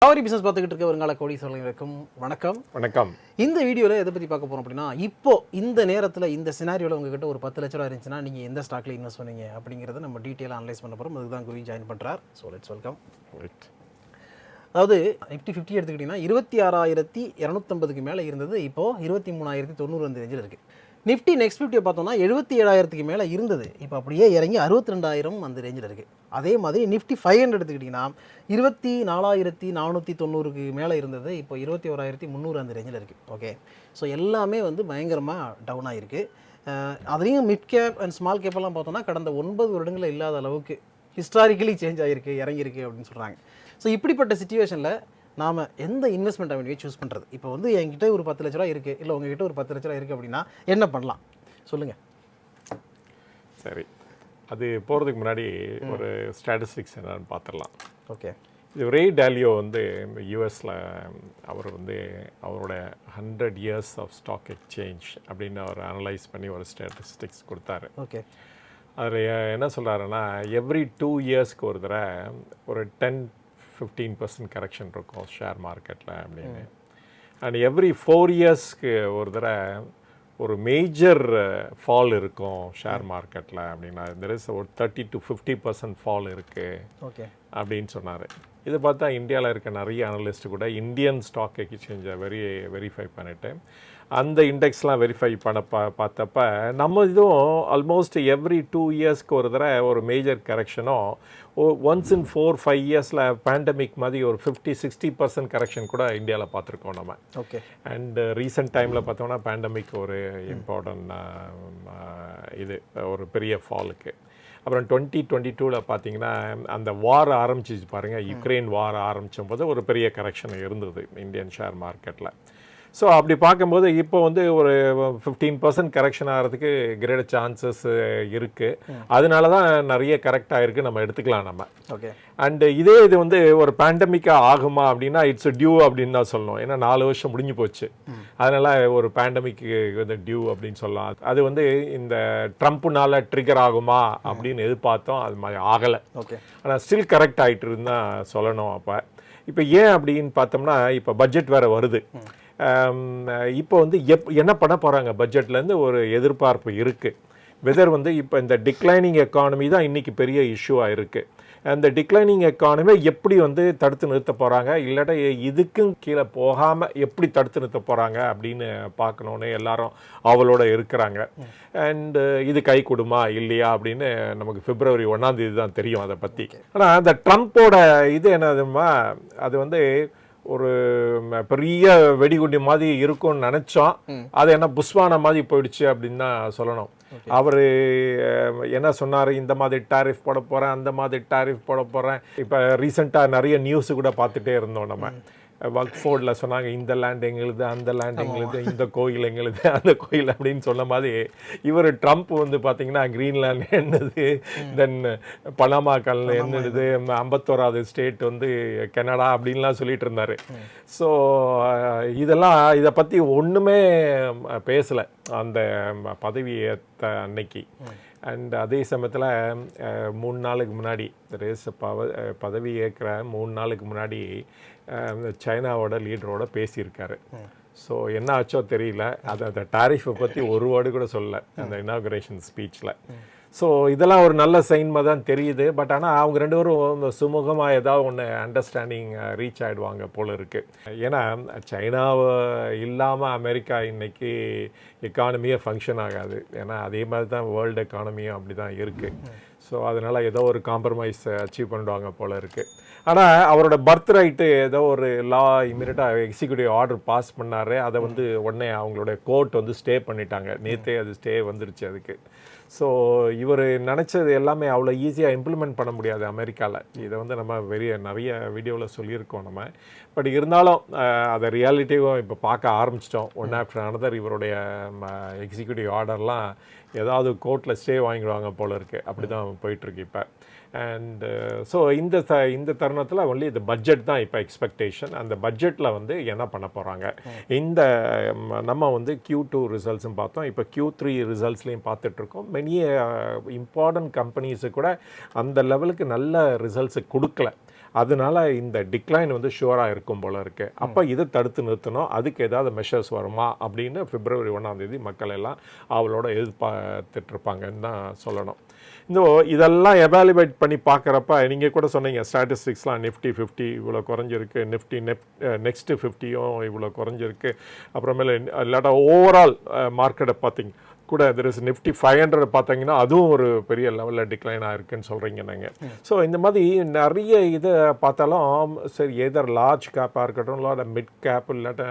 Cauvery Business பார்த்துக்கிட்டு இருக்க வருங்கால கோடீஸ்வரர்களுக்கும் வணக்கம். இந்த வீடியோவில் எதை பற்றி பார்க்க போகிறோம் அப்படின்னா, இப்போ இந்த நேரத்தில் இந்த சினாரியோவில் உங்ககிட்ட ஒரு 10 லட்ச ரூபா இருந்துச்சுன்னா நீங்கள் எந்த ஸ்டாக்ல இன்வெஸ்ட் பண்ணீங்க அப்படிங்கிறத நம்ம டீட்டெயிலாக அனலைஸ் பண்ண போகிறோம். அதுக்கு தான் குவி ஜாயின் பண்ணுறார். So let's welcome. அதாவது நிஃப்டி 50 எடுத்துக்கிட்டிங்கன்னா 26,250க்கு மேலே இருந்தது. இப்போது 23,090 அந்த ரேஞ்சில் இருக்குது. நிஃப்டி நெக்ஸ்ட் 50 பார்த்தோம்னா 77,000க்கு மேலே இருந்தது. இப்போ அப்படியே இறங்கி 62,000 அந்த ரேஞ்சில் இருக்குது. அதே மாதிரி நிஃப்டி 500 எடுத்துக்கிட்டிங்கன்னா 24,490க்கு மேலே இருந்தது. இப்போ 21,300 அந்த ரேஞ்சில் இருக்குது. ஓகே, ஸோ எல்லாமே வந்து பயங்கரமாக டவுன் ஆகிருக்கு. அதுலேயும் மிட் கேப் அண்ட் ஸ்மால் கேப்பெல்லாம் பார்த்தோம்னா கடந்த 9 வருடங்களில் இல்லாத அளவுக்கு ஹிஸ்டாரிக்கலி சேஞ்ச் ஆகிருக்கு, இறங்கியிருக்கு அப்படின்னு சொல்கிறாங்க. ஸோ இப்படிப்பட்ட சிச்சுவேஷனில் நாம் எந்த இன்வெஸ்ட்மெண்ட் அவனியை சூஸ் பண்ணுறது? இப்போ வந்து என்கிட்ட ஒரு 10 லட்ச ரூபா இருக்குது, இல்லை உங்ககிட்ட ஒரு 10 லட்ச ரூபா இருக்குது அப்படின்னா என்ன பண்ணலாம் சொல்லுங்கள். சரி, அது போகிறதுக்கு முன்னாடி ஒரு ஸ்டாட்டிஸ்டிக்ஸ் என்னன்னு பார்த்துடலாம். ஓகே, இது ரே டாலியோ வந்து யூஎஸில் அவர் வந்து அவரோட 100 years ஆஃப் ஸ்டாக் எக்ஸ்சேஞ்ச் அப்படின்னு அவர் அனலைஸ் பண்ணி ஒரு ஸ்டாட்டிஸ்டிக்ஸ் கொடுத்தாரு. ஓகே, அதில் என்ன சொல்கிறாருன்னா, எவ்ரி 2 yearsக்கு ஒரு தடவை ஒரு 10-15% கரெக்ஷன் இருக்கும் ஷேர் மார்க்கெட்டில் அப்படின்னு. அண்ட் எவ்ரி 4 yearsக்கு ஒரு தடவை ஒரு மேஜர் ஃபால் இருக்கும் ஷேர் மார்க்கெட்டில் அப்படின்னா, தெர் இஸ் ஒரு 30-50% ஃபால் இருக்குது. ஓகே அப்படின்னு சொன்னார். இது பார்த்தா இந்தியாவில் இருக்க நிறைய அனலிஸ்ட்டு கூட இந்தியன் ஸ்டாக் எக்ஸ்சேஞ்சை வெரிஃபை பண்ணிவிட்டு அந்த இண்டெக்ஸ்லாம் வெரிஃபை பண்ண பார்த்தப்ப நம்ம இதுவும் ஆல்மோஸ்ட் எவ்ரி 2 yearsக்கு ஒரு தடவை ஒரு மேஜர் கரெக்ஷனும் ஒன்ஸ் இன் 4-5 yearsல பேண்டமிக் மாதிரி ஒரு 50-60% கரெக்ஷன் கூட இந்தியாவில் பார்த்துருக்கோம் நம்ம. ஓகே, அண்ட் ரீசெண்ட் டைமில் பார்த்தோம்னா பேண்டமிக் ஒரு இம்பார்ட்டன்ட் இது ஒரு பெரிய ஃபாலுக்கு. அப்புறம் 2022 பார்த்தீங்கன்னா அந்த வார் ஆரம்பிச்சிச்சு பாருங்கள், யுக்ரைன் வார் ஆரம்பிச்சும் போது ஒரு பெரிய கரெக்ஷன் இருந்தது இந்தியன் ஷேர் மார்க்கெட்டில். ஸோ அப்படி பார்க்கும்போது இப்போ வந்து ஒரு 15% கரெக்ஷன் ஆகிறதுக்கு கிரேட் சான்சஸ் இருக்குது. அதனால தான் நிறைய கரெக்ட் ஆகிருக்கு, நம்ம எடுத்துக்கலாம் நம்ம. ஓகே, அண்டு இது வந்து ஒரு பேண்டமிக்காக ஆகுமா அப்படின்னா இட்ஸ் டியூ அப்படின்னு தான் சொல்லணும். ஏன்னா 4 வருஷம் முடிஞ்சு போச்சு. அதனால் ஒரு பேண்டமிக்கு வந்து டியூ அப்படின்னு சொல்லலாம். அது வந்து இந்த ட்ரம்ப்புனால ட்ரிகர் ஆகுமா அப்படின்னு எதிர்பார்த்தோம், அது மாதிரி ஆகலை. ஓகே, ஆனால் ஸ்டில் கரெக்ட் ஆகிட்டு இருந்தால் சொல்லணும். இப்போ ஏன் அப்படின்னு பார்த்தோம்னா, இப்போ பட்ஜெட் வேறு வருது. இப்போ வந்து என்ன பண்ண போகிறாங்க பட்ஜெட்லேருந்து ஒரு எதிர்பார்ப்பு இருக்குது. வெதர் வந்து இப்போ இந்த டிக்ளைனிங் எக்கானமி தான் இன்றைக்கி பெரிய இஷ்யூவாக இருக்குது. அந்த டிக்ளைனிங் எக்கானமி எப்படி வந்து தடுத்து நிறுத்த போகிறாங்க, இல்லாட்டா இதுக்கும் கீழே போகாமல் எப்படி தடுத்து நிறுத்த போகிறாங்க அப்படின்னு பார்க்கணுன்னு எல்லாரும் அவளோட இருக்கிறாங்க. அண்டு இது கை கொடுமா இல்லையா அப்படின்னு நமக்கு February 1 தான் தெரியும் அதை பற்றி. ஆனால் அந்த ட்ரம்ப்போட இது என்னதுமா, அது வந்து ஒரு பெரிய வெடிகுண்டி மாதிரி இருக்கும்னு நினச்சோம். அது என்ன புஷ்வான மாதிரி போயிடுச்சு அப்படின்னு தான் சொல்லணும். அவர் என்ன சொன்னார், இந்த மாதிரி டாரிஃப் போட போகிறேன், அந்த மாதிரி டாரிஃப் போட போகிறேன். இப்போ ரீசெண்டாக நிறைய நியூஸு கூட பார்த்துட்டே இருந்தோம் நம்ம. வக்ஃபோர்டில் சொன்னாங்க, இந்த லேண்ட் எங்களுது, அந்த லேண்ட் எங்களுது, இந்த கோயில் எங்களுது, அந்த கோயில் அப்படின்னு சொன்ன மாதிரி இவர் ட்ரம்ப் வந்து பார்த்தீங்கன்னா கிரீன்லேண்ட் என்னது, தென் பனாமா கல் என்னது, 51வது ஸ்டேட் வந்து கனடா அப்படின்லாம் சொல்லிட்டு இருந்தார். ஸோ இதை பற்றி ஒன்றுமே பேசலை அந்த பதவி ஏற்ற அன்னைக்கு. அண்ட் அதே சமயத்தில் 3 நாளுக்கு முன்னாடி பதவி ஏற்கிற 3 நாளுக்கு முன்னாடி சைனாவோட லீடரோட பேசியிருக்காரு. ஸோ என்ன ஆச்சோ தெரியல, அந்த டாரிஃபை பற்றி ஒரு வேர்டு கூட சொல்லலை அந்த இனாகுரேஷன் ஸ்பீச்சில். ஸோ இதெல்லாம் ஒரு நல்ல சைன் மாதிரி தான் தெரியுது. பட் ஆனால் அவங்க 2 பேரும் சுமூகமாக ஏதாவது ஒன்று அண்டர்ஸ்டாண்டிங் ரீச் ஆகிடுவாங்க போல இருக்குது. ஏன்னா சைனாவை இல்லாமல் அமெரிக்கா இன்றைக்கி எக்கானமியே ஃபங்க்ஷன் ஆகாது. ஏன்னா அதே மாதிரி தான் வேர்ல்டு எக்கானமியும் அப்படி தான் இருக்குது. ஸோ அதனால் ஏதோ ஒரு காம்ப்ரமைஸ் அச்சீவ் பண்ணிடுவாங்க போல இருக்குது. ஆனால் அவரோட பர்த் ரைட்டு ஏதோ ஒரு லா இமீடியட்டாக எக்ஸிக்யூட்டிவ் ஆர்டர் பாஸ் பண்ணார். அதை வந்து உடனே அவங்களோட கோர்ட் வந்து ஸ்டே பண்ணிட்டாங்க. நேற்றே அது ஸ்டே வந்துருச்சு அதுக்கு. ஸோ இவர் நினச்சது எல்லாமே அவ்வளோ ஈஸியாக இம்ப்ளிமெண்ட் பண்ண முடியாது அமெரிக்காவில். இதை வந்து நம்ம நிறைய வீடியோவில் சொல்லியிருக்கோம் நம்ம. பட் இருந்தாலும் அதை ரியாலிட்டியும் இப்போ பார்க்க ஆரம்பிச்சிட்டோம். ஒன் ஆஃப்டர் அனதர் இவருடைய எக்ஸிக்யூட்டிவ் ஆர்டர்லாம் ஏதாவது கோர்ட்டில் ஸ்டே வாங்கிடுவாங்க போல இருக்குது. அப்படி தான் போயிட்டுருக்கு இப்போ. அண்ட் ஸோ இந்த தருணத்தில் ஒன்லி இந்த பட்ஜெட் தான் இப்போ எக்ஸ்பெக்டேஷன். அந்த பட்ஜெட்டில் வந்து என்ன பண்ண போகிறாங்க, இந்த நம்ம வந்து Q2 ரிசல்ட்ஸும் பார்த்தோம், இப்போ Q3 ரிசல்ட்ஸ்லையும் பார்த்துட்ருக்கோம். மெனி இம்பார்ட்டன்ட் கம்பெனிஸு கூட அந்த லெவலுக்கு நல்ல ரிசல்ட்ஸு கொடுக்கல. அதனால இந்த டிக்ளைன் வந்து ஷுவராக இருக்கும் போல இருக்குது. அப்போ இதை தடுத்து நிறுத்தணும், அதுக்கு ஏதாவது மெஷர்ஸ் வருமா அப்படின்னு February 1 மக்கள் எல்லாம் அவளோட எதிர்பார்த்துட்ருப்பாங்கன்னு தான் சொல்லணும். இதெல்லாம் எவாலுவேட் பண்ணி பார்க்குறப்ப நீங்கள் கூட சொன்னீங்க ஸ்டாட்டிஸ்டிக்ஸ்லாம் நிஃப்டி 50 இவ்வளோ குறைஞ்சிருக்கு, நெக்ஸ்ட்டு 50யும் இவ்வளோ குறைஞ்சிருக்கு. அப்புறமேல இல்லாட்டா ஓவரால் மார்க்கெட்டை பார்த்தீங்க கூட நிஃப்டி 500 பார்த்தீங்கன்னா அதுவும் ஒரு பெரிய லெவலில் டிக்ளைன் ஆகிருக்குன்னு சொல்கிறீங்க நீங்கள். ஸோ இந்த மாதிரி நிறைய இதை பார்த்தாலும் சரி, எதர் லார்ஜ் கேப்பாக இருக்கட்டும், இல்லாட்ட மிட் கேப், இல்லாட்ட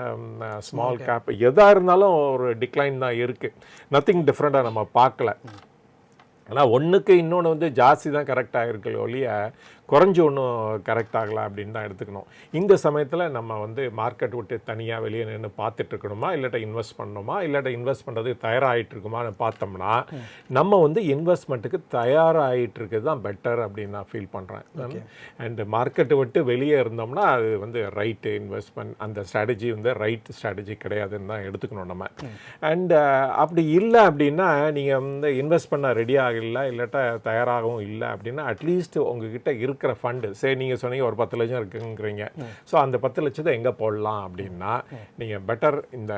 ஸ்மால் கேப், எதாக இருந்தாலும் ஒரு டிக்ளைன் தான் இருக்குது. நத்திங் டிஃப்ரெண்ட்டாக நம்ம பார்க்கல. ஆனால் ஒன்றுக்கு இன்னொன்று வந்து ஜாஸ்தி தான் கரெக்டாக இருக்குல்ல ஒழிய குறைஞ்சி ஒன்றும் கரெக்ட் ஆகலை அப்படின்னு தான் எடுத்துக்கணும். இந்த சமயத்தில் நம்ம வந்து மார்க்கெட் விட்டு தனியாக வெளியே நின்று பார்த்துட்டு இருக்கணுமா, இல்லாட்ட இன்வெஸ்ட் பண்ணணுமா, இல்லாட்ட இன்வெஸ்ட் பண்ணுறதுக்கு தயாராகிட்டு இருக்குமான்னு பார்த்தோம்னா நம்ம வந்து இன்வெஸ்ட்மெண்ட்டுக்கு தயாராகிட்டு இருக்குது தான் பெட்டர் அப்படின்னு நான் ஃபீல் பண்ணுறேன். அண்டு மார்க்கெட்டை விட்டு வெளியே இருந்தோம்னா அது வந்து ரைட்டு இன்வெஸ்ட்மெண்ட், அந்த ஸ்ட்ராட்டஜி வந்து ரைட் ஸ்ட்ராட்டஜி கிடையாதுன்னு தான் எடுத்துக்கணும் நம்ம. அண்டு அப்படி இல்லை அப்படின்னா நீங்கள் வந்து இன்வெஸ்ட் பண்ண ரெடியாக இல்லை, இல்லாட்டா தயாராகவும் இல்லை அப்படின்னா அட்லீஸ்ட் உங்ககிட்ட இருக்கிற ஃபண்டு, சரி நீங்கள் சொன்னீங்க ஒரு 10 லட்சம் இருக்குங்கிறீங்க, ஸோ அந்த 10 லட்சத்தை எங்கே போடலாம் அப்படின்னா நீங்கள் பெட்டர் இந்த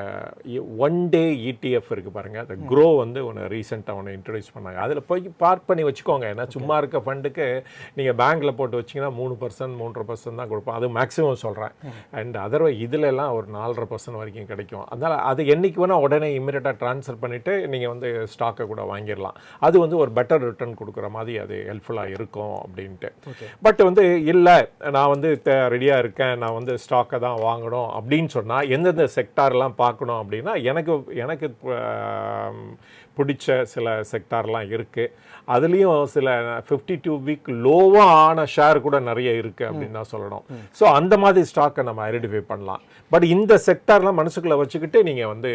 1 day ETF இருக்குது பாருங்கள், அந்த க்ரோ வந்து ஒன்று ரீசெண்டாக ஒன்று இன்ட்ரடியூஸ் பண்ணாங்க. அதில் போய் பார்க் பண்ணி வச்சுக்கோங்க. ஏன்னா சும்மா இருக்க ஃபண்டுக்கு நீங்கள் பேங்க்கில் போட்டு வச்சிங்கன்னா 3% 3.5% தான் கொடுப்போம், அது மேக்ஸிமம் சொல்கிறேன். அண்ட் அதர்வைஸ் இதிலெல்லாம் ஒரு 4.5% வரைக்கும் கிடைக்கும். அதனால் அது என்றைக்கு வேணால் உடனே இம்மிடியட்டாக ட்ரான்ஸ்ஃபர் பண்ணிவிட்டு நீங்கள் வந்து ஸ்டாக்கை கூட வாங்கிடலாம். அது வந்து ஒரு பெட்டர் ரிட்டர்ன் கொடுக்குற மாதிரி அது ஹெல்ப்ஃபுல்லாக இருக்கும் அப்படின்ட்டு. பட் வந்து இல்லை நான் வந்து ரெடியாக இருக்கேன், நான் வந்து ஸ்டாக்கை தான் வாங்கணும் அப்படின்னு சொன்னால் எந்தெந்த செக்டார்லாம் பார்க்கணும் அப்படின்னா எனக்கு பிடிச்ச சில செக்டார்லாம் இருக்குது. அதுலேயும் சில 52 வீக் லோவாக ஆன ஷேர் கூட நிறைய இருக்குது அப்படின்னு தான் சொல்லணும். ஸோ அந்த மாதிரி ஸ்டாக்கை நம்ம ஐடென்டிஃபை பண்ணலாம். பட் இந்த செக்டார்லாம் மனசுக்குள்ளே வச்சுக்கிட்டு நீங்கள் வந்து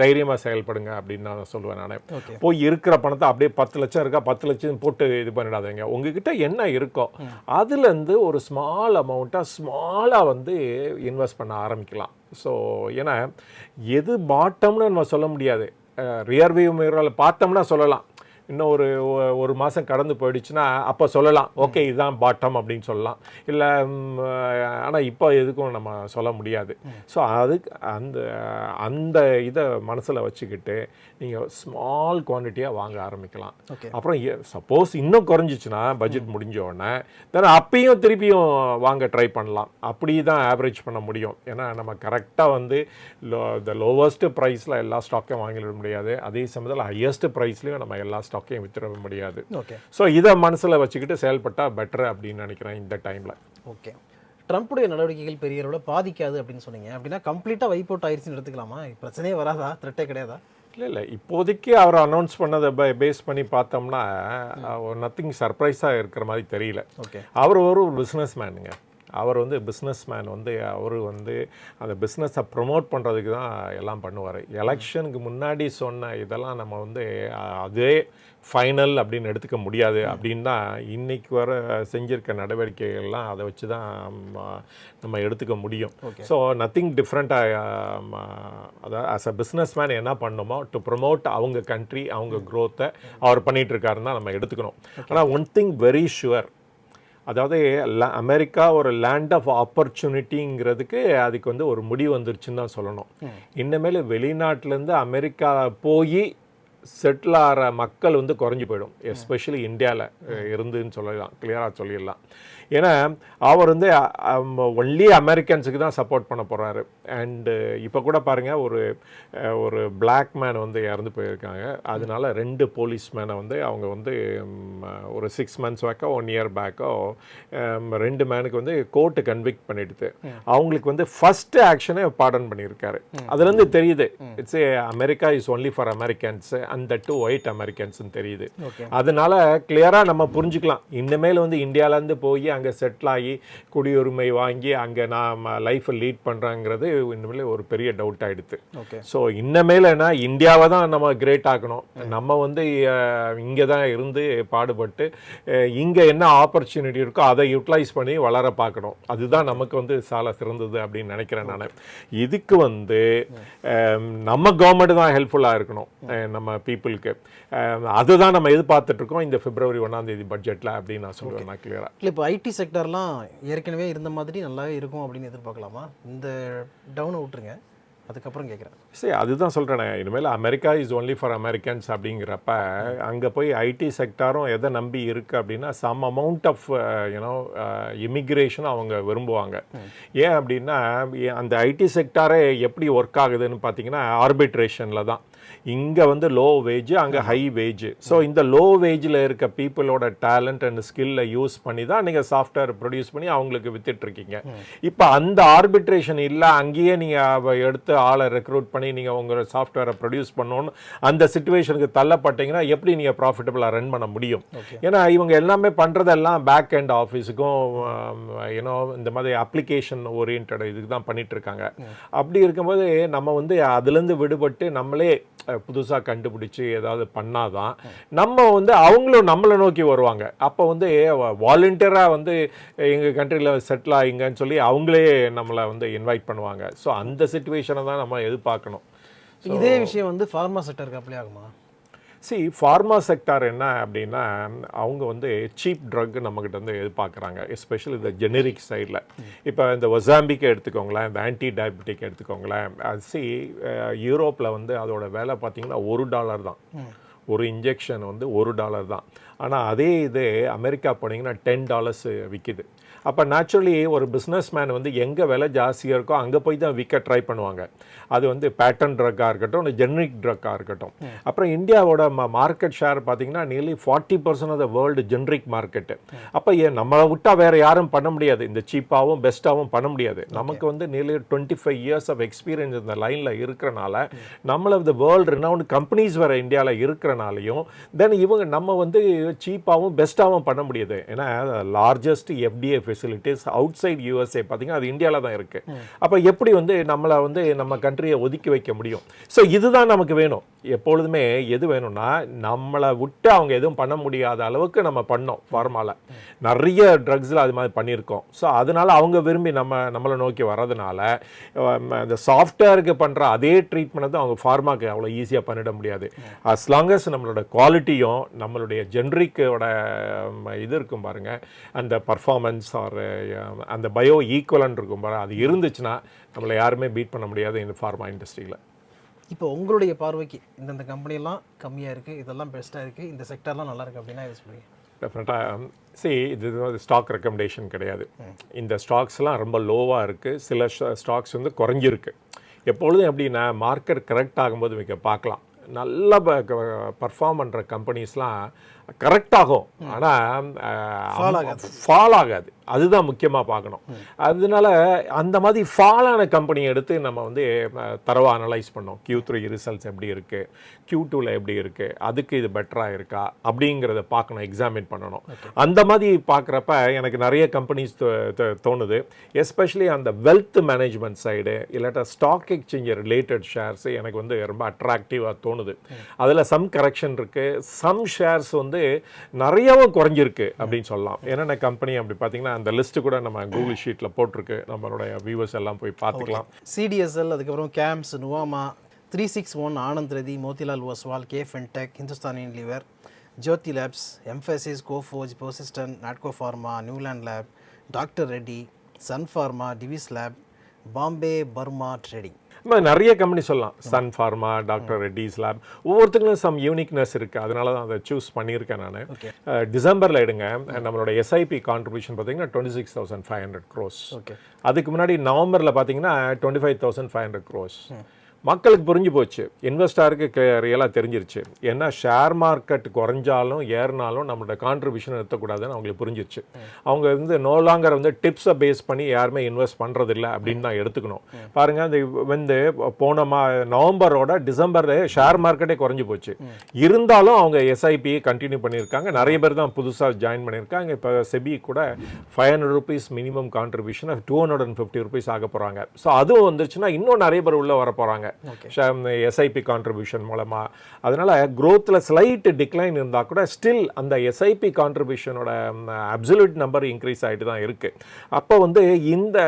தைரியமாக செயல்படுங்க அப்படின்னு நான் சொல்லுவேன். நான் போய் இருக்கிற பணத்தை அப்படியே 10 லட்சம் இருக்கா 10 லட்சம் போட்டு இது பண்ணிடாதீங்க. உங்ககிட்ட என்ன இருக்கோ அதுலேருந்து ஒரு ஸ்மால் ஸ்மாலாக வந்து இன்வெஸ்ட் பண்ண ஆரம்பிக்கலாம். ஸோ ஏன்னா எது பாட்டம்னு நம்ம சொல்ல முடியாது. ரியர் வியூ மிரரில் பார்த்தோம்னா சொல்லலாம், இன்னும் ஒரு மாதம் கடந்து போயிடுச்சுன்னா அப்போ சொல்லலாம் ஓகே இதுதான் பாட்டம் அப்படின்னு சொல்லலாம். இல்லை ஆனால் இப்போ எதுக்கும் நம்ம சொல்ல முடியாது. ஸோ அதுக்கு அந்த இதை மனசில் வச்சுக்கிட்டு நீங்கள் ஸ்மால் குவான்டிட்டியாக வாங்க ஆரம்பிக்கலாம். அப்புறம் சப்போஸ் இன்னும் குறைஞ்சிச்சுன்னா பட்ஜெட் முடிஞ்ச உடனே தென் அப்பயும் திருப்பியும் வாங்க ட்ரை பண்ணலாம். அப்படி தான் ஆவரேஜ் பண்ண முடியும். ஏன்னா நம்ம கரெக்டாக வந்து இந்த லோவஸ்ட் ப்ரைஸில் எல்லா ஸ்டாக்கையும் வாங்கிட முடியாது, அதே சமயத்தில் ஹையஸ்ட் ப்ரைஸ்லையும் நம்ம எல்லா ஸ்டாக்கையும் வித்துட முடியாது. ஸோ இதை மனசில் வச்சுக்கிட்டு செயல்பட்டால் பெட்டர் அப்படின்னு நினைக்கிறேன் இந்த டைமில். ஓகே, ட்ரம்ப்புடைய நடவடிக்கைகள் பெரிய அளவில் பாதிக்காது அப்படின்னு சொன்னீங்க. அப்படின்னா கம்ப்ளீட்டாக வைப் அவுட் ஆயிடுச்சுன்னு எடுத்துக்கலாமா? பிரச்சனையே வராதா? த்ரெட்டே கிடையாதா? இல்லை இப்போதைக்கு அவர் அனௌன்ஸ் பண்ணதை பேஸ் பண்ணி பார்த்தோம்னா நத்திங் சர்ப்ரைஸாக இருக்கிற மாதிரி தெரியல. அவர் ஒரு பிஸ்னஸ் மேனுங்க. அவர் வந்து பிஸ்னஸ் மேன் வந்து அவர் வந்து அந்த பிஸ்னஸை ப்ரொமோட் பண்ணுறதுக்கு தான் எல்லாம் பண்ணுவார். எலெக்ஷனுக்கு முன்னாடி சொன்ன இதெல்லாம் நம்ம வந்து அதே ஃபைனல் அப்படின்னு எடுத்துக்க முடியாது அப்படின்னு தான் இன்றைக்கி வர செஞ்சிருக்க நடவடிக்கைகள்லாம் அதை வச்சு தான் நம்ம எடுத்துக்க முடியும். ஸோ நத்திங் டிஃப்ரெண்ட்டாக அதாவது ஆஸ் அ பிஸ்னஸ் மேன் என்ன பண்ணணுமோ டு ப்ரொமோட் அவங்க கண்ட்ரி அவங்க க்ரோத்தை அவர் பண்ணிகிட்ருக்காருன்னு தான் நம்ம எடுத்துக்கணும். ஆனால் ஒன் திங் வெரி ஷுவர், அதாவது அமெரிக்கா ஒரு லேண்ட் ஆஃப் ஆப்பர்ச்சுனிட்டிங்கிறதுக்கு அதுக்கு வந்து ஒரு முடிவு வந்துருச்சுன்னு தான் சொல்லணும். இனிமேல் வெளிநாட்டிலேருந்து அமெரிக்கா போய் செட்டில் ஆகிற மக்கள் வந்து குறைஞ்சி போயிடும், எஸ்பெஷலி இந்தியாவில் இருந்துன்னு சொல்லலாம், கிளியராக சொல்லிடலாம். ஏன்னா அவர் வந்து ஒன்லி அமெரிக்கன்ஸுக்கு தான் சப்போர்ட் பண்ண போகிறாரு. அண்டு இப்போ கூட பாருங்கள் ஒரு பிளாக் மேன் வந்து இறந்து போயிருக்காங்க. அதனால 2 போலீஸ் மேனை வந்து அவங்க வந்து ஒரு 6 months பேக்கோ 1 year பேக்கோ 2 மேனுக்கு வந்து கோர்ட்டு கன்விக்ட் பண்ணிடுது. அவங்களுக்கு வந்து ஃபஸ்ட்டு ஆக்ஷனே பாடன் பண்ணியிருக்காரு. அதுலேருந்து தெரியுது it's America is only for Americans and that too white அமெரிக்கன்ஸ்னு தெரியுது. அதனால கிளியராக நம்ம புரிஞ்சுக்கலாம், இனிமேல் வந்து இந்தியாவிலேருந்து போய் அங்கே செட்டில் ஆகி குடியுரிமை வாங்கி அங்கே நான் லைஃப்பை லீட் பண்ணுறாங்கிறது இனிமேல் ஒரு பெரிய டவுட் ஆகிடுது. ஸோ இன்னமேல் என்ன, இந்தியாவை தான் நம்ம கிரேட் ஆக்கணும். நம்ம வந்து இங்கே தான் இருந்து பாடுபட்டு இங்கே என்ன ஆப்பர்ச்சுனிட்டி இருக்கோ அதை யூட்டிலைஸ் பண்ணி வளர பார்க்கணும். அதுதான் நமக்கு வந்து சால சிறந்தது அப்படின்னு நினைக்கிறேன் நான். இதுக்கு வந்து நம்ம கவர்மெண்ட் தான் ஹெல்ப்ஃபுல்லாக இருக்கணும் நம்ம பீப்புளுக்கு. அதுதான் நம்ம எதிர்பார்த்துட்டு இருக்கோம் இந்த பிப்ரவரி 1ஆம் தேதி பட்ஜெட்டில் அப்படின்னு நான் சொல்லுவேன். நான் கிளியரா இல்லை, இப்போ ஐடி செக்டர்லாம் ஏற்கனவே இருந்த மாதிரி நல்லாவே இருக்கும் அப்படின்னு எதிர்பார்க்கலாமா? இந்த டவுனை விட்டுருங்க, அதுக்கப்புறம் கேட்குறேன். சரி, அதுதான் சொல்கிறேன். இனிமேல் America is only for Americans அப்படிங்கிறப்ப அங்கே போய் ஐடி செக்டாரும் எதை நம்பி இருக்குது அப்படின்னா சம் அமௌண்ட் ஆஃப் இமிக்ரேஷன் அவங்க விரும்புவாங்க. ஏன் அப்படின்னா அந்த ஐடி செக்டாரே எப்படி ஒர்க் ஆகுதுன்னு பார்த்தீங்கன்னா ஆர்பிட்ரேஷனில் தான். இங்கே வந்து லோ வேஜ், அங்கே ஹை வேஜ். ஸோ இந்த லோ வேஜில் இருக்க பீப்புளோட டேலண்ட் அண்ட் ஸ்கில்லை யூஸ் பண்ணி தான் நீங்கள் சாஃப்ட்வேர் ப்ரொடியூஸ் பண்ணி அவங்களுக்கு வித்துட்ருக்கீங்க. இப்போ அந்த ஆர்பிட்ரேஷன் இல்லை, அங்கேயே நீங்கள் எடுத்து ஆளை ரெக்ரூட் பண்ணி நீங்கள் உங்கள் சாஃப்ட்வேரை ப்ரொடியூஸ் பண்ணணும்னு அந்த சிச்சுவேஷனுக்கு தள்ளப்பட்டீங்கன்னா எப்படி நீங்கள் ப்ராஃபிட்டபுளாக ரன் பண்ண முடியும்? ஏன்னா இவங்க எல்லாமே பண்ணுறதெல்லாம் பேக் எண்ட் ஆஃபீஸுக்கும் ஏன்னோ இந்த மாதிரி அப்ளிகேஷன் ஓரியன்ட் இதுக்கு தான் பண்ணிட்டு இருக்காங்க. அப்படி இருக்கும்போது நம்ம வந்து அதுலேருந்து விடுபட்டு நம்மளே புதுசாக கண்டுபிடிச்சி ஏதாவது பண்ணாதான் நம்ம வந்து அவங்களும் நம்மளை நோக்கி வருவாங்க. அப்போ வந்து வாலண்டியராக வந்து எங்கள் கண்ட்ரியில் செட்டில் ஆகிங்கன்னு சொல்லி அவங்களே நம்மளை வந்து இன்வைட் பண்ணுவாங்க. ஸோ அந்த சிச்சுவேஷனை தான் நம்ம எதிர்பார்க்கணும். இதே விஷயம் வந்து ஃபார்மா செக்டருக்கு அப்ளை ஆகுமா? ஃபார்மா செக்டார் என்ன அப்படின்னா அவங்க வந்து சீப் ட்ரக் நம்மக்கிட்ட வந்து எதிர்பார்க்குறாங்க, எஸ்பெஷலி இந்த ஜெனரிக் சைடில். இப்போ இந்த ஒசாம்பிக்கை எடுத்துக்கோங்களேன், இந்த ஆன்டி டயபெட்டிக் எடுத்துக்கோங்களேன். யூரோப்பில் வந்து அதோட விலை பார்த்தீங்கன்னா $1 தான். ஒரு இன்ஜெக்ஷன் வந்து $1 தான். ஆனால் அதே இது அமெரிக்கா போனீங்கன்னா $10 விற்கிது. அப்போ நேச்சுரலி ஒரு பிஸ்னஸ் மேன் வந்து எங்கே விலை ஜாஸ்தியாக இருக்கோ அங்கே போய் தான் விற்க ட்ரை பண்ணுவாங்க. அது வந்து பேட்டன் ட்ரக்காக இருக்கட்டும், இல்லை ஜெனரிக் ட்ரக்காக இருக்கட்டும். அப்புறம் இந்தியாவோட மார்க்கெட் ஷேர் பார்த்தீங்கன்னா nearly 40% of the world generic market. அப்போ நம்மளை விட்டால் வேறு யாரும் பண்ண முடியாது, இந்த சீப்பாகவும் பெஸ்ட்டாகவும் பண்ண முடியாது. நமக்கு வந்து நியர்லி 25 இயர்ஸ் ஆஃப் எக்ஸ்பீரியன்ஸ் இந்த லைனில் இருக்கிறனால, நம்மள இந்த வேர்ல்டு ரினவுண்ட் கம்பெனிஸ் வேறு இந்தியாவில் இருக்கிறனாலையும் தென் இவங்க நம்ம வந்து சீப்பாகவும் பெஸ்ட்டாகவும் பண்ண முடியாது. ஏன்னா largest FDA facilities outside USA பார்த்தீங்கன்னா அது இந்தியாவில் தான் இருக்குது. அப்போ எப்படி வந்து நம்மளை வந்து நம்ம கண்ட்ரியை ஒதுக்கி வைக்க முடியும்? ஸோ இதுதான் நமக்கு வேணும். எப்பொழுதுமே எது வேணும்னா நம்மளை விட்டு அவங்க எதுவும் பண்ண முடியாத அளவுக்கு நம்ம பண்ணோம். ஃபார்மாவில் நிறைய ட்ரக்ஸில் அது மாதிரி பண்ணியிருக்கோம். ஸோ அதனால் அவங்க விரும்பி நம்மளை நோக்கி வர்றதுனால இந்த சாஃப்ட்வேருக்கு பண்ணுற அதே ட்ரீட்மெண்ட் வந்து அவங்க ஃபார்மாக்கு அவ்வளோ ஈஸியாக பண்ணிட முடியாது. அஸ் லாங் அஸ் நம்மளோட குவாலிட்டியும் நம்மளுடைய ஜென்ரிக்கோட இது இருக்கும் பாருங்கள், அந்த பர்ஃபார்மன்ஸ் ஆர் அந்த பயோ ஈக்குவலன் இருக்கும் பாருங்கள், அது இருந்துச்சுன்னா நம்மளை யாருமே பீட் பண்ண முடியாது இந்த ஃபார்மா இண்டஸ்ட்ரியில். இப்போ உங்களுடைய பார்வைக்கு இந்தந்த கம்பெனியெல்லாம் கம்மியாக இருக்குது, இதெல்லாம் பெஸ்ட்டாக இருக்குது, இந்த செக்டர்லாம் நல்லா இருக்குது அப்படின்னா இது சொல்லுவீங்க? டெஃபினட்டாக இது ஸ்டாக் ரெக்கமெண்டேஷன் கிடையாது. இந்த ஸ்டாக்ஸ்லாம் ரொம்ப லோவாக இருக்குது, சில ஸ்டாக்ஸ் வந்து குறைஞ்சிருக்கு. எப்பொழுதும் எப்படின்னா மார்க்கெட் கரெக்ட் ஆகும்போது மிக பார்க்கலாம், நல்ல பர்ஃபார்ம் பண்ணுற கம்பெனிஸ்லாம் கரெக்ட் ஆகும், ஆனால் ஃபால் ஆகாது. அதுதான் முக்கியமாக பார்க்கணும். அதனால அந்த மாதிரி ஃபாலான கம்பெனியை எடுத்து நம்ம வந்து தரவாக அனலைஸ் பண்ணோம். Q3 ரிசல்ட்ஸ் எப்படி இருக்குது, Q2வில் எப்படி இருக்குது, அதுக்கு இது பெட்டராக இருக்கா அப்படிங்கிறத பார்க்கணும், எக்ஸாமின் பண்ணணும். அந்த மாதிரி பார்க்குறப்ப எனக்கு நிறைய கம்பெனிஸ் தோணுது. எஸ்பெஷலி அந்த வெல்த் மேனேஜ்மெண்ட் சைடு இல்லாட்டா ஸ்டாக் எக்ஸ்சேஞ்ச் ரிலேட்டட் ஷேர்ஸ் எனக்கு வந்து ரொம்ப அட்ராக்டிவாக தோணுது. அதில் சம் கரெக்ஷன் இருக்குது, சம் ஷேர்ஸ் வந்து நிறையவும் குறைஞ்சிருக்கு அப்படின்னு சொல்லலாம். என்னென்ன கம்பெனி அப்படி பார்த்தீங்கன்னா அந்த லிஸ்ட்டு கூட நம்ம கூகுள் ஷீட்டில் போட்டிருக்கு, நம்மளுடைய வியூவர்ஸ் எல்லாம் போய் பார்த்துக்கலாம். CDSL, அதுக்கப்புறம் CAMS, Nuvama, 361, Anand Rathi, Motilal Oswal, K fintech, Hindustan Unilever, Jyothy Labs, Mphasis, Coforge, Persistent, Natco Pharma, Neuland Lab, doctor Reddy, Sun Pharma, Divi's Lab, Bombay Burmah Trading. நிறைய கம்பெனி சொல்லலாம். Sun Pharma, doctor Reddy's Lab, ஒவ்வொருத்தங்களும் சம் யூனிக்னஸ் இருக்குது. அதனால தான் அதை சூஸ் பண்ணியிருக்கேன் நான். டிசம்பரில் எடுங்க, நம்மளோட SIP கான்ட்ரிபியூஷன் பார்த்தீங்கன்னா 26,500 crores. அதுக்கு முன்னாடி நவம்பரில் பார்த்தீங்கன்னா 25,500 crores. மக்களுக்கு புரிஞ்சு போச்சு, இன்வெஸ்டருக்கு ரியலாக தெரிஞ்சிருச்சு. ஏன்னா ஷேர் மார்க்கெட் குறைஞ்சாலும் ஏறினாலும் நம்மளோட கான்ட்ரிபியூஷன் நிறுத்தக்கூடாதுன்னு அவங்களுக்கு புரிஞ்சிருச்சு. அவங்க வந்து நோ லாங்கர் வந்து டிப்ஸை பேஸ் பண்ணி யாருமே இன்வெஸ்ட் பண்ணுறதில்ல அப்படின்னு தான் எடுத்துக்கணும். பாருங்கள், அந்த வந்து போன நவம்பரோட டிசம்பர் ஷேர் மார்க்கெட்டே குறைஞ்சி போச்சு. இருந்தாலும் அவங்க எஸ்ஐபியை கண்டினியூ பண்ணியிருக்காங்க. நிறைய பேர் தான் புதுசாக ஜாயின் பண்ணியிருக்காங்க. இப்போ செபி கூட ₹500 மினிமம் கான்ட்ரிபியூஷன் ₹250 ஆக போகிறாங்க. ஸோ அதுவும் வந்துருச்சுன்னா இன்னும் நிறைய பேர் உள்ளே வர போகிறாங்க எஸ்ஐபி கான்ட்ரிபியூஷன் மூலமாக. அதனால் க்ரோத்தில் ஸ்லைட் டிக்ளைன் இருந்தால் கூட ஸ்டில் அந்த எஸ்ஐபி கான்ட்ரிபியூஷனோட அப்சல்யூட் நம்பர் இன்க்ரீஸ் ஆகிட்டு தான் இருக்குது. அப்போ வந்து இந்த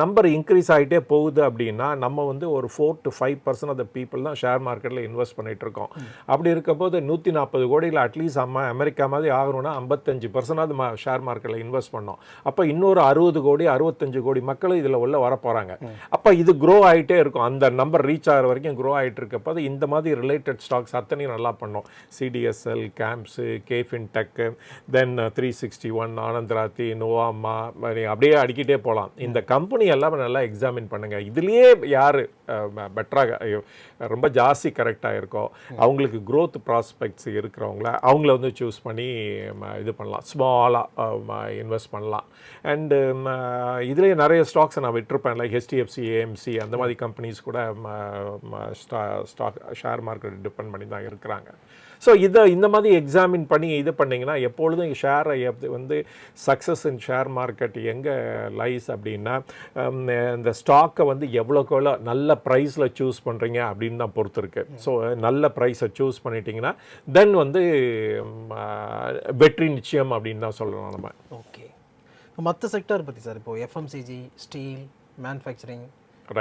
நம்பர் இன்க்ரீஸ் ஆகிட்டே போகுது அப்படின்னா நம்ம வந்து ஒரு 4 to 5% ஆஃப் த பீப்புள் தான் ஷேர் மார்க்கெட்டில் இன்வெஸ்ட் பண்ணிகிட்டு இருக்கோம். அப்படி இருக்கப்போது 140 கோடியில் அட்லீஸ்ட் அமெரிக்கா மாதிரி ஆகணும்னா 55% ஷேர் மார்க்கெட்டில் இன்வெஸ்ட் பண்ணோம். அப்போ இன்னொரு 60 கோடி 65 கோடி மக்கள் இதில் உள்ள வர போகிறாங்க. அப்போ இது க்ரோ ஆகிட்டே இருக்கும். அந்த நம்பர் ரீச் ஆகிற வரைக்கும் க்ரோ ஆகிட்டு இருக்கப்போ இந்த மாதிரி ரிலேட்டட் ஸ்டாக்ஸ் அத்தனையும் நல்லா பண்ணோம். சிடிஎஸ்எல், கேம்ப்ஸு, கேஃபின்டெக், தென் 361, ஆனந்தராத்தி, நோவாமா, அப்படியே அடிக்கிட்டே போகலாம். இந்த கம்பெனி எல்லாமே நல்லா எக்ஸாமின் பண்ணுங்கள். இதுலேயே யார் பெட்டராக ரொம்ப ஜாஸ்தி கரெக்டாக இருக்கோ அவங்களுக்கு க்ரோத் ப்ராஸ்பெக்ட்ஸ் இருக்கிறவங்கள அவங்கள வந்து சூஸ் பண்ணி இது பண்ணலாம், ஸ்மாலாக இன்வெஸ்ட் பண்ணலாம். அண்டு இதுலேயே நிறைய ஸ்டாக்ஸை நான் விட்டுருப்பேன், லைக் HDFC, AMC அந்த மாதிரி கம்பெனிஸ் கூட ஸ்டாக் ஷேர் மார்க்கெட் டிபெண்ட் பண்ணி தான் இருக்கிறாங்க. ஸோ இந்த மாதிரி எக்ஸாமின் பண்ணி இது பண்ணிங்கன்னா எப்பொழுதும் ஷேரை வந்து சக்ஸஸ் இன் ஷேர் மார்க்கெட் எங்கே லைஸ் அப்படின்னா இந்த ஸ்டாக்கை வந்து எவ்வளோக்கு எவ்வளோ நல்ல ப்ரைஸில் சூஸ் பண்ணுறீங்க அப்படின்னு தான் பொறுத்து இருக்குது. ஸோ நல்ல ப்ரைஸை சூஸ் பண்ணிட்டீங்கன்னா தென் வந்து வெற்றி நிச்சயம் அப்படின்னு தான் சொல்லணும் நம்ம. ஓகே, மற்ற செக்டார் பற்றி சார், இப்போது FMCG, ஸ்டீல், மேனுஃபேக்சரிங்,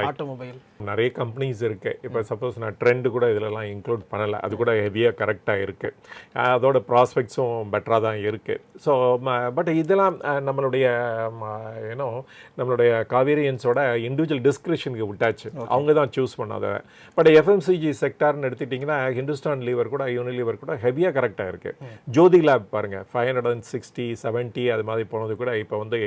ஆட்டோமொபைல் நிறைய கம்பெனிஸ் இருக்குது. இப்போ சப்போஸ் நான் ட்ரெண்டு கூட இதிலலாம் இன்க்ளூட் பண்ணலை, அது கூட ஹெவியாக கரெக்டாக இருக்குது. அதோட ப்ராஸ்பெக்ட்ஸும் பெட்டராக தான் இருக்குது. ஸோ பட் இதெல்லாம் நம்மளுடைய நம்மளுடைய காவேரியன்ஸோட இண்டிவிஜுவல் டிஸ்கிரிப்ஷனுக்கு விட்டாச்சு, அவங்க தான் சூஸ் பண்ணாத. பட் FMCG செக்டார்னு எடுத்துட்டிங்கன்னா ஹிந்துஸ்தான் லீவர் கூட யூனிலீவர் கூட ஹெவியாக கரெக்டாக இருக்குது. ஜோதி லேப் பாருங்கள், 560, 70 அது மாதிரி போனது கூட இப்போ வந்து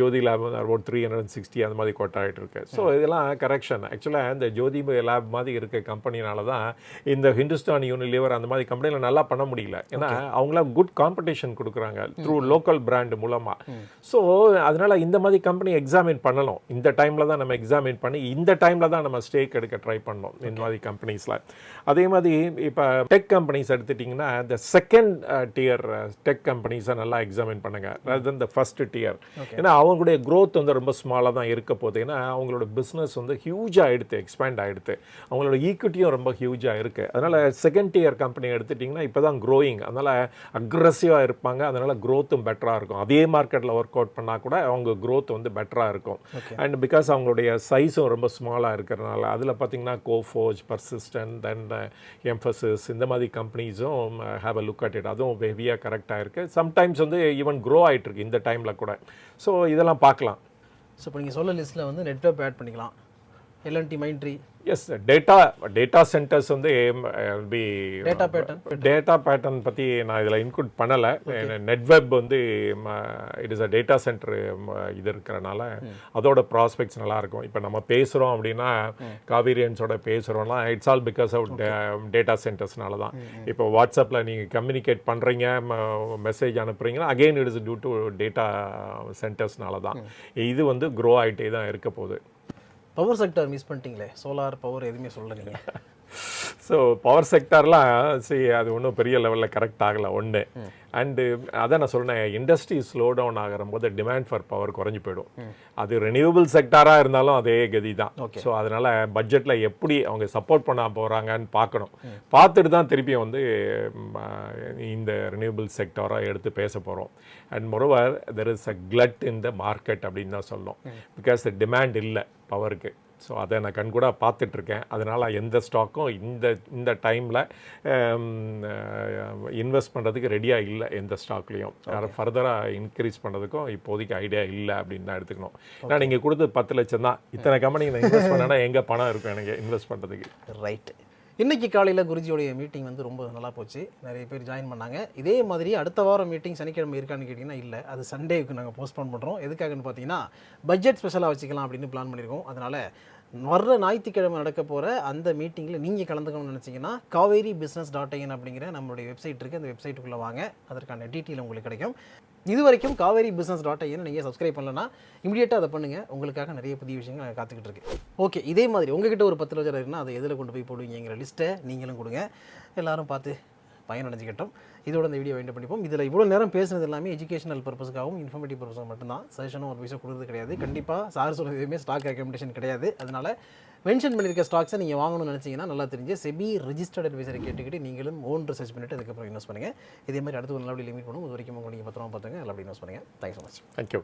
ஜோதி லேப் அபவுட் 360 அது மாதிரி கொட்டாயிட்டு இருக்கு. ஸோ இதெல்லாம் கரெக்ஷன். ஆக்சுவலாக இந்த ஜோதி லேப் மாதிரி இருக்க கம்பெனினால தான் இந்த ஹிந்துஸ்தான் யூனிலீவர் அந்த மாதிரி கம்பெனியில் நல்லா பண்ண முடியல. ஏன்னா அவங்களாம் குட் காம்படிஷன் கொடுக்குறாங்க த்ரூ லோக்கல் பிராண்ட் மூலமாக. ஸோ அதனால் இந்த மாதிரி கம்பெனி எக்ஸாமின் பண்ணணும். இந்த டைமில் தான் நம்ம எக்ஸாமின் பண்ணி இந்த டைமில் தான் நம்ம ஸ்டேக் எடுக்க ட்ரை பண்ணணும் இந்த மாதிரி கம்பெனிஸில். அதே மாதிரி இப்போ டெக் கம்பெனிஸ் எடுத்துட்டிங்கன்னா இந்த செகண்ட் டியர் டெக் கம்பெனிஸை நல்லா எக்ஸாமின் பண்ணுங்கள் rather than the first dear. ஏன்னா அவங்களுடைய க்ரோத் வந்து ரொம்ப ஸ்மாலாக தான் இருக்க போகுது. ஏன்னா அவங்களோட பிஸ்னஸ் வந்து ஹியூஜாக ஆகிடுது, எக்ஸ்பேண்ட் ஆகிடுது. அவங்களோட ஈக்விட்டியும் ரொம்ப ஹியூஜாக இருக்குது. அதனால் செகண்ட் டியர் கம்பெனி எடுத்துட்டிங்கன்னா இப்போ தான் க்ரோயிங், அதனால் அக்ரெசிவாக இருப்பாங்க. அதனால் க்ரோத்தும் பெட்டராக இருக்கும். அதே மார்க்கெட்டில் ஒர்க் அவுட் பண்ணால் கூட அவங்க க்ரோத் வந்து பெட்டராக இருக்கும். அண்ட் பிகாஸ் அவங்களுடைய சைஸும் ரொம்ப ஸ்மாலாக இருக்கிறதுனால அதில் பார்த்திங்கன்னா கோஃபோர்ஜ், பர்சிஸ்டன்ட், தென் எம்ஃபசிஸ் இந்த மாதிரி கம்பெனிஸும் have a look at it. அதுவும் ஹெவியாக கரெக்டாக இருக்குது. சம்டைம்ஸ் வந்து ஈவன் க்ரோ ஆகிட்டுருக்கு இந்த டைமில் கூட. ஸோ இதெல்லாம் பார்க்கலாம். ஸோ இப்போ நீங்கள் சொல்ல லிஸ்ட்டில் வந்து நெட்வெப் ஆட் பண்ணிக்கலாம், L&T, Mindtree. Yes, data centres வந்து டேட்டா பேட்டர்ன் பற்றி நான் இதில் இன்க்ளூட் பண்ணலை. நெட்வெப் வந்து it is a data centre இது இருக்கிறனால அதோட ப்ராஸ்பெக்ட்ஸ் நல்லாயிருக்கும். இப்போ நம்ம பேசுகிறோம் அப்படின்னா காவேரியன்ஸோட பேசுகிறோம்னா it's all because of data சென்டர்ஸ்னால தான். இப்போ வாட்ஸ்அப்பில் நீங்கள் கம்யூனிகேட் பண்ணுறீங்க, மெசேஜ் அனுப்புகிறீங்கன்னா again it is due to data சென்டர்ஸ்னால தான். இது வந்து க்ரோ ஆகிட்டே தான் இருக்க போகுது. பவர் செக்டார் மிஸ் பண்ணிட்டீங்களே, சோலார் பவர் எதுவுமே சொல்லுறீங்க. ஸோ பவர் செக்டார்லாம் சரி அது ஒன்றும் பெரிய லெவலில் கரெக்ட் ஆகலை ஒன்று. அண்டு அதான் நான் சொன்னேன், இண்டஸ்ட்ரி ஸ்லோ டவுன் ஆகிற போது டிமாண்ட் ஃபார் பவர் குறைஞ்சி போயிடும். அது ரெனியூவபிள் செக்டாராக இருந்தாலும் அதே கதி தான். ஸோ அதனால் பட்ஜெட்டில் எப்படி அவங்க சப்போர்ட் பண்ண போகிறாங்கன்னு பார்க்கணும். பார்த்துட்டு தான் திருப்பியும் வந்து இந்த ரெனியூவபிள் செக்டாராக எடுத்து பேச போகிறோம். And moreover there is a glut in the market அப்படின்னு தான் சொல்லணும். பிகாஸ் டிமாண்ட் இல்லை பவருக்கு. ஸோ அதை நான் கண்கூட பார்த்துட்ருக்கேன். அதனால் எந்த ஸ்டாக்கும் இந்த டைமில் இன்வெஸ்ட் பண்ணுறதுக்கு ரெடியாக இல்லை. எந்த ஸ்டாக்லேயும் ஃபர்தராக இன்க்ரீஸ் பண்ணுறதுக்கும் இப்போதைக்கு ஐடியா இல்லை அப்படின்னு தான் எடுத்துக்கணும். ஏன்னா நீங்கள் கொடுத்து 10 லட்சம் தான், இத்தனை கம்பெனிக்கு நான் இன்வெஸ்ட் பண்ணேன்னா எங்கே பணம் இருக்கும் எனக்கு இன்வெஸ்ட் பண்ணுறதுக்கு. ரைட்டு. இன்றைக்கி காலையில் குருஜியோடைய மீட்டிங் வந்து ரொம்ப நல்லா போச்சு, நிறைய பேர் ஜாயின் பண்ணாங்க. இதே மாதிரி அடுத்த வாரம் மீட்டிங் சனிக்கிழமை இருக்கான்னு கேட்டிங்கன்னா இல்லை, அது சண்டேவுக்கு நாங்கள் போஸ்ட்போன் பண்ணுறோம். எதுக்காகன்னு பார்த்தீங்கன்னா பட்ஜெட் ஸ்பெஷலாக வச்சுக்கலாம் அப்படின்னு பிளான் பண்ணியிருக்கோம். அதனால் வர்ற ஞாயிற்றுக்கிழமை நடக்க போகிற அந்த மீட்டிங்கில் நீங்கள் கலந்துக்கணும்னு நினச்சிங்கன்னா cauverybusiness.in அப்படிங்கிற நம்மளுடைய வெப்சைட் இருக்குது. அந்த வெப்சைட்டுக்குள்ளே வாங்க, அதற்கான டீட்டெயில் உங்களுக்கு கிடைக்கும். இது வரைக்கும் cauverybusiness.in நீங்கள் சப்ஸ்கிரைப் பண்ணலன்னா இமீடியட்டாக அதை பண்ணுங்கள். உங்களுக்காக நிறைய புதிய விஷயங்கள் காத்துக்கிட்டு இருக்கு. ஓகே, இதே மாதிரி உங்ககிட்ட ஒரு 10 லட்சம் இருக்குன்னா அதை எதில் கொண்டு போய் போடுவீங்கிற லிஸ்ட்டை நீங்களும் கொடுங்க, எல்லாரும் பார்த்து பயனடைஞ்சிக்கிட்டோம். இதோட இந்த வீடியோ வைண்ட் பண்ணிப்போம். இதில் இவ்வளோ நேரம் பேசுனது எல்லாமே எஜுகேஷனல் பர்பஸ்க்காகவும் இன்ஃபர்மேட்டிவ் பர்பஸாக மட்டும்தான். சஜஷனும் ஒரு பைசா கொடுக்குறது கிடையாது. கண்டிப்பாக சார் சொல்கிறது எதுவுமே ஸ்டாக் ரெக்கமெண்டேஷன் கிடையாது. அதனால் மென்ஷன் பண்ணியிருக்க ஸ்டாக்ஸை நீங்கள் வாங்கணும்னு நினச்சிங்கன்னா நல்லா தெரிஞ்சு செபி ரிஜிஸ்டர்ட் அட்வைசரை கேட்டுக்கிட்டு நீங்களும் ஓன் ரிசர்ச் பண்ணிவிட்டு அதுக்கப்புறம் இன்வெஸ்ட் பண்ணுங்கள். இதே மாதிரி அடுத்து ஒரு நல்ல லிமிட் பண்ணும். இது வரைக்கும் உங்களுக்கு நீங்கள் பத்திரமா பார்த்துங்க, நல்லா இன்வெஸ்ட் பண்ணுங்கள். Thanks so much. தேங்க்யூ.